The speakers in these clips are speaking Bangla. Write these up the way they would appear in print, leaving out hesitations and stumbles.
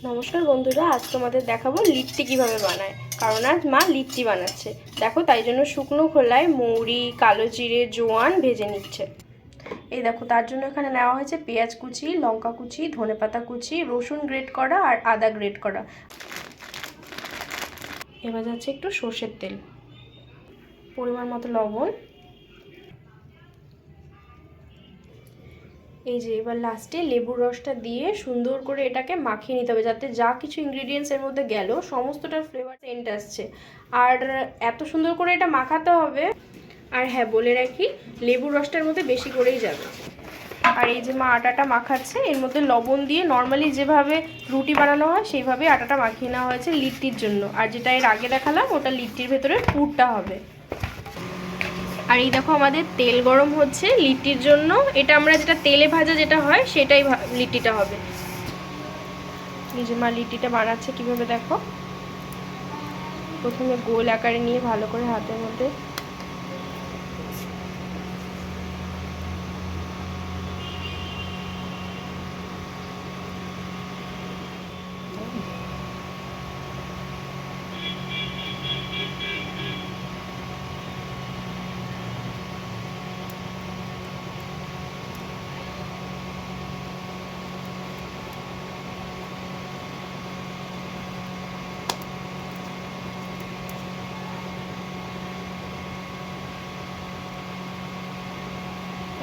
নমস্কার বন্ধুরা, আজ তোমাদের দেখাবো লিট্টি কিভাবে বানায়। কারণ আজ মা লিট্টি বানাচ্ছে। দেখো, তাই জন্য শুকনো খোলায় মৌরি, কালো জিরে, জোয়ান ভেজে নিচ্ছে। এই দেখো, তার জন্য এখানে নেওয়া হয়েছে পেঁয়াজ কুচি, লঙ্কা কুচি, ধনেপাতা কুচি, রসুন গ্রেট করা আর আদা গ্রেট করা। এবার যাচ্ছে একটু সর্ষের তেল, পরিমাণ মতো লবণ। এই যে এবার লাস্টে লেবুর রসটা দিয়ে সুন্দর করে এটাকে মাখিয়ে নিতে হবে, যাতে যা কিছু ইনগ্রিডিয়েন্টস এর মধ্যে গেল সমস্তটার ফ্লেভার সেন্ট আসছে। আর এত সুন্দর করে এটা মাখাতে হবে। আর হ্যাঁ, বলে রাখি, লেবুর রসটার মধ্যে বেশি করেই যাবে। আর এই যে মা আটাটা মাখাচ্ছে, এর মধ্যে লবণ দিয়ে নর্মালি যেভাবে রুটি বানানো হয় সেইভাবে আটাটা মাখিয়ে নেওয়া হয়েছে লিট্টির জন্য। আর যেটা এর আগে দেখালাম ওটা লিট্টির ভেতরে পুরটা হবে। আর এই দেখো, আমাদের তেল গরম হচ্ছে লিট্টির জন্য। এটা আমরা যেটা তেলে ভাজা যেটা হয় সেটাই লিট্টিটা হবে। নিজে মা লিট্টিটা বানাচ্ছে কিভাবে দেখো। প্রথমে গোল আকারে নিয়ে ভালো করে হাতের মধ্যে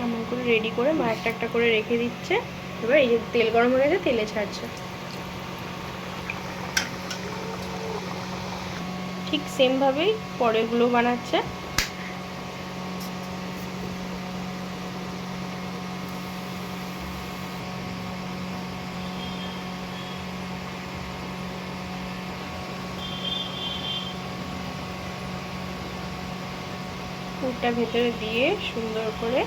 এমন করে রেডি করে মা একটা একটা করে রেখে দিচ্ছে। এবার এই যে তেল গরম হয়ে গেছে, তেলে ছাড়ছে। ঠিক সেমভাবেই পরেরগুলো বানাচ্ছে। পুরটা ভেতরে দিয়ে সুন্দর করে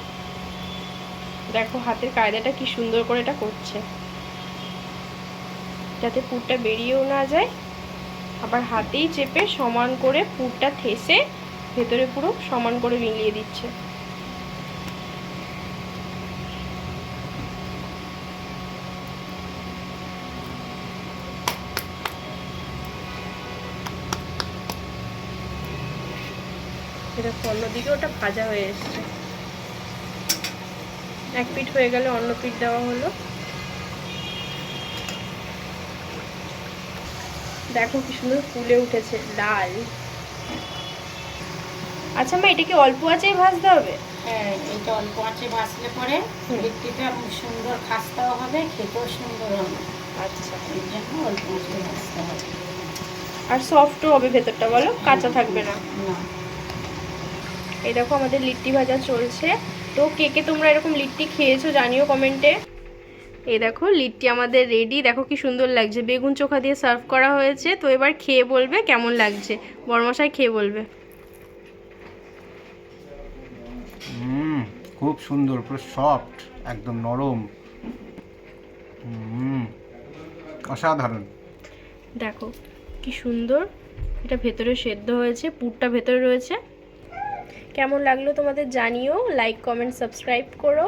দেখো, হাতের কায়দাটা কি সুন্দর করে এটা করছে, যাতে পুরটা বেরিয়েও না যায়। আবার হাতেই চেপে সমান করে পুরটা ঠেসে ভেতরে পুরো সমান করে মিলিয়ে দিচ্ছে। এটা অন্যদিকে ওটা ভাজা হয়ে এসছে। এক পিঠ হয়ে গেলে অন্য পিঠ দেওয়া হলো। দেখো কি সুন্দর ফুলে উঠেছে, লাল। আচ্ছা মা, এটা কি অল্প আঁচেই ভাজতে হবে? হ্যাঁ, এটা অল্প আঁচে ভাজলে পরে লিট্টিটা সুন্দর খাস্তাও হবে, খেতেও সুন্দর হবে। আচ্ছা, এই জন্য অল্প আঁচে ভাজতে হবে। আর সফটও হবে ভেতরটা, বলো, কাঁচা থাকবে না। না। এই দেখো, আমাদের লিট্টি ভাজা চলছে। তো কে কে তোমরা এরকম লিট্টি খেয়েছো জানিও কমেন্টে। এই দেখো, লিট্টি আমাদের রেডি। দেখো কি সুন্দর লাগছে, বেগুন চোখা দিয়ে সার্ভ করা হয়েছে। তো এবার খেয়ে বলবে কেমন লাগছে। বড়মশাই খেয়ে বলবে। খুব সুন্দর, পুরো সফট, একদম নরম, অসাধারণ। দেখো কি সুন্দর এটা ভেতরে সেদ্ধ হয়েছে, পুরটা ভেতরে রয়েছে। কেমন লাগলো তোমাদের জানিও। লাইক, কমেন্ট, সাবস্ক্রাইব করো।